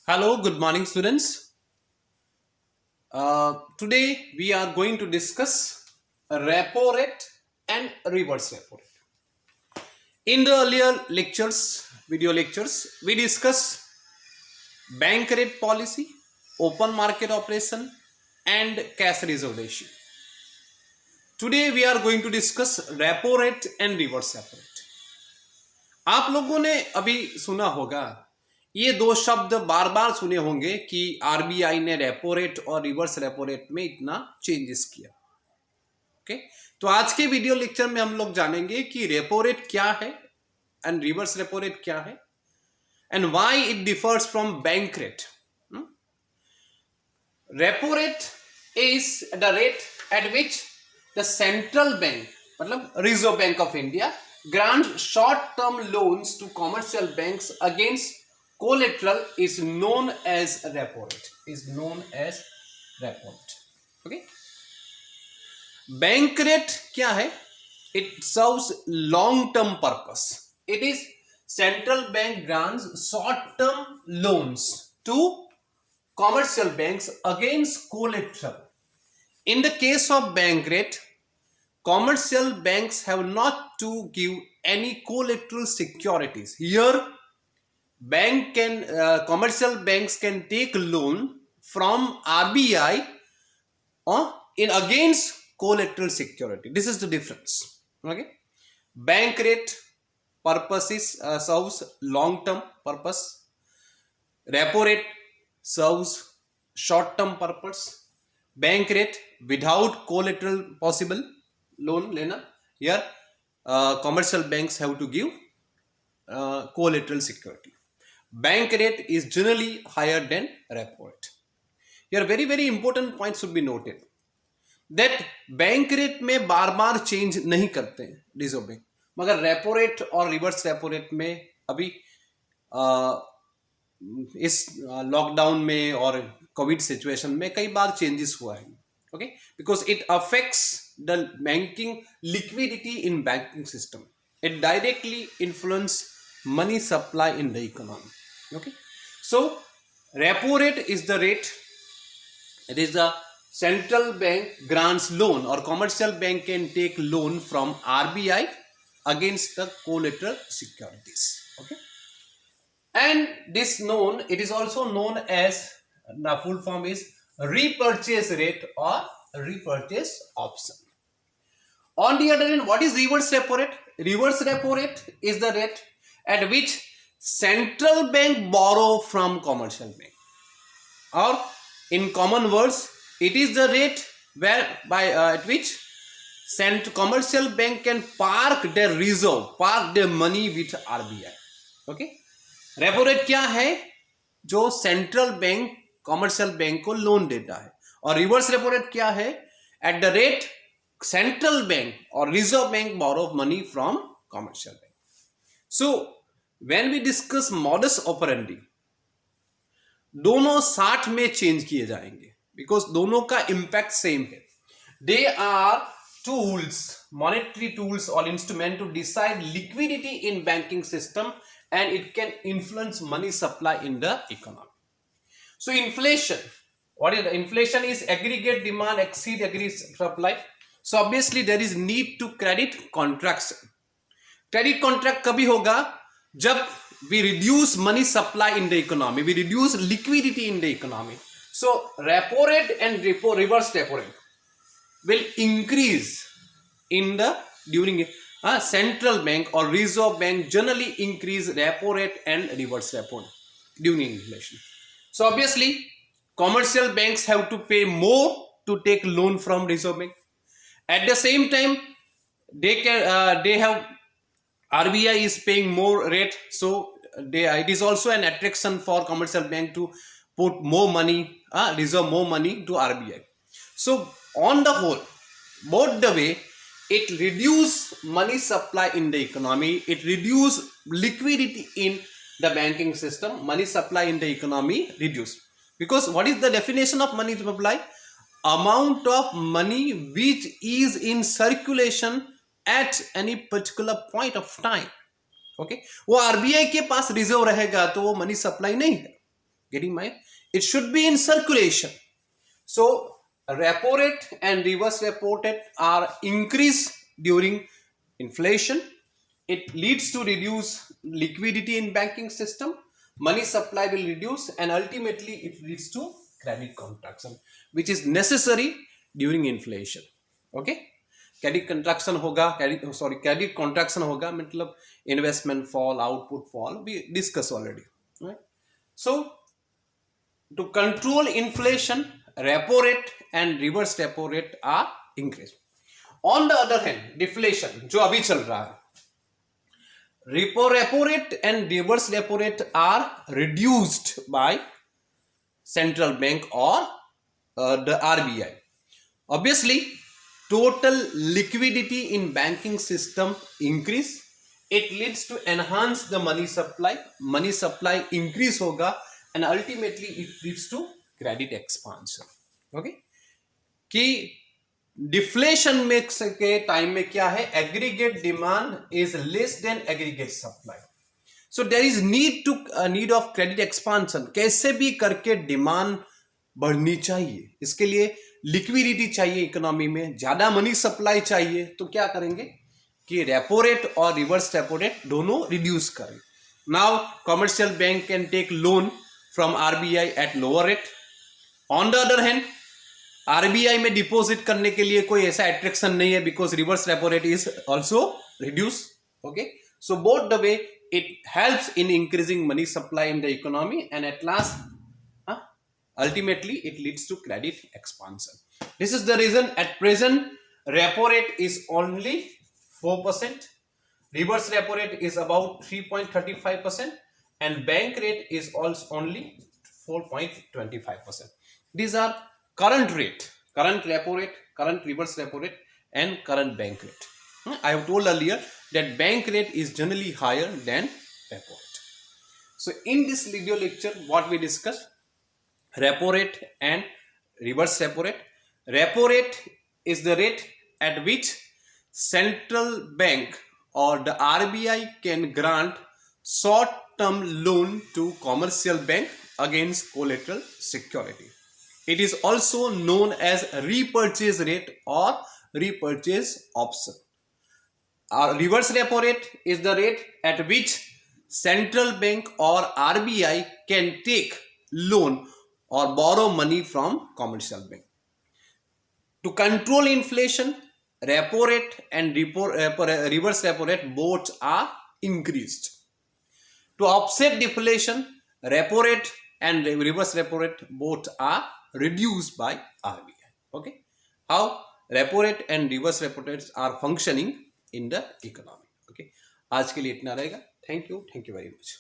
Hello, good morning, students. Today we are going to discuss repo rate and reverse repo rate. In the earlier lectures, video lectures, we discussed bank rate policy, open market operation, and cash reserve ratio. Today we are going to discuss repo rate and reverse repo rate. आप लोगों ने अभी सुना होगा ये दो शब्द बार बार सुने होंगे कि आरबीआई ने रेपो रेट और रिवर्स रेपो रेट में इतना चेंजेस किया। ओके, तो आज के वीडियो लेक्चर में हम लोग जानेंगे कि रेपो रेट क्या है एंड रिवर्स रेपो रेट क्या है and why it differs from bank rate. Repo rate is the rate at which the central bank मतलब reserve bank of India grant short-term loans to commercial banks against collateral is known as repo rate. Okay. Bank rate क्या है? It serves long-term purpose. It is central bank grants short-term loans to commercial banks against collateral. In the case of bank rate, commercial banks have not to give any collateral securities. Here, commercial banks can take loan from RBI in against collateral security. This is the difference. Okay, bank rate purpose is serves long-term purpose. Repo rate serves short-term purpose. Bank rate without collateral possible loan lena. Here commercial banks have to give collateral security. Bank rate is generally higher than repo rate. Here very important point should be noted that bank rate में बार बार change नहीं करते हैं reserve bank, मगर repo rate और reverse repo rate में अभी इस lockdown में और कोविड सिचुएशन में कई बार चेंजेस हुआ है. Okay, because it affects the banking liquidity in banking system. It directly influences money supply in the economy. Okay, so repo rate is the rate. It is the central bank grants loan or commercial bank can take loan from RBI against the collateral securities. Okay, and this known, it is also known as, the full form is repurchase rate or repurchase option. On the other hand, what is reverse repo rate? Reverse repo rate is the rate at which central bank borrow from commercial bank, or in common words, it is the rate at which commercial bank can park their reserve, park their money with RBI. Okay, repo rate क्या है? जो central bank commercial bank को loan देता है. और reverse repo rate क्या है? At the rate central bank और reserve bank borrow money from commercial bank. So when we discuss modus operandi, दोनों साथ में चेंज किए जाएंगे बिकॉज दोनों का इंपैक्ट सेम है. They are tools, monetary tools और instrument to decide liquidity in banking system and it can influence money supply in the economy. So inflation, what is the inflation? Is aggregate demand exceed aggregate supply. So obviously there is need to credit contraction. Credit contract कभी होगा? जब we reduce money supply in the economy, we reduce liquidity in the economy. So repo rate and reverse repo rate will increase in the during central bank or reserve bank generally increase repo rate and reverse repo during inflation. So obviously, commercial banks have to pay more to take loan from reserve bank. At the same time, they have RBI is paying more rate, so it is also an attraction for commercial bank to put more money, reserve more money to RBI. So on the whole, both the way, it reduce money supply in the economy, it reduce liquidity in the banking system, money supply in the economy reduce. Because what is the definition of money supply? Amount of money which is in circulation at any particular point of time. Okay, वो RBI के पास reserve रहेगा तो वो money supply नहीं है. Getting my? It should be in circulation. So repo rate and reverse repo rate are increased during inflation. It leads to reduce liquidity in banking system. Money supply will reduce, and ultimately it leads to credit contraction, which is necessary during inflation. Okay, credit contraction होगा, credit contraction होगा मतलब investment fall, output fall. We discuss already, right? So to control inflation, repo rate and reverse repo rate are increased. On the other hand, deflation जो अभी चल रहा है, repo rate and reverse repo rate are reduced by central bank or the RBI. Obviously, total liquidity in banking system increase. It leads to enhance the money supply. Money supply increase होगा, and ultimately it leads to credit expansion. Okay, कि deflation में के time में क्या है, aggregate demand is less than aggregate supply. So there is need of credit expansion. कैसे भी करके डिमांड बढ़नी चाहिए, इसके लिए लिक्विडिटी चाहिए इकोनॉमी में, ज्यादा मनी सप्लाई चाहिए. तो क्या करेंगे कि रेपो रेट और रिवर्स रेपो रेट दोनों रिड्यूस करें. Now commercial bank can take loan from RBI at lower rate. On the other hand RBI में डिपॉजिट करने के लिए कोई ऐसा अट्रैक्शन नहीं है, because reverse repo rate is also reduce. Okay, so both the way it helps in increasing money supply in the economy, and at last ultimately it leads to credit expansion. This is the reason at present repo rate is only 4%, reverse repo rate is about 3.35%, and bank rate is also only 4.25%. These are current rate, current repo rate, current reverse repo rate, and current bank rate. I have told earlier that bank rate is generally higher than repo rate. So in this video lecture, what we discussed, repo rate and reverse repo rate. Repo rate is the rate at which central bank or the RBI can grant short-term loan to commercial bank against collateral security. It is also known as repurchase rate or repurchase option. Our reverse repo rate is the rate at which central bank or RBI can take loan or borrow money from commercial bank. To control inflation, repo rate and reverse repo rate both are increased. To offset deflation, repo rate and reverse repo rate both are reduced by RBI. Okay, how repo rate and reverse repo rates are functioning in the economy. Okay, आज के लिए इतना रहेगा. Thank you very much.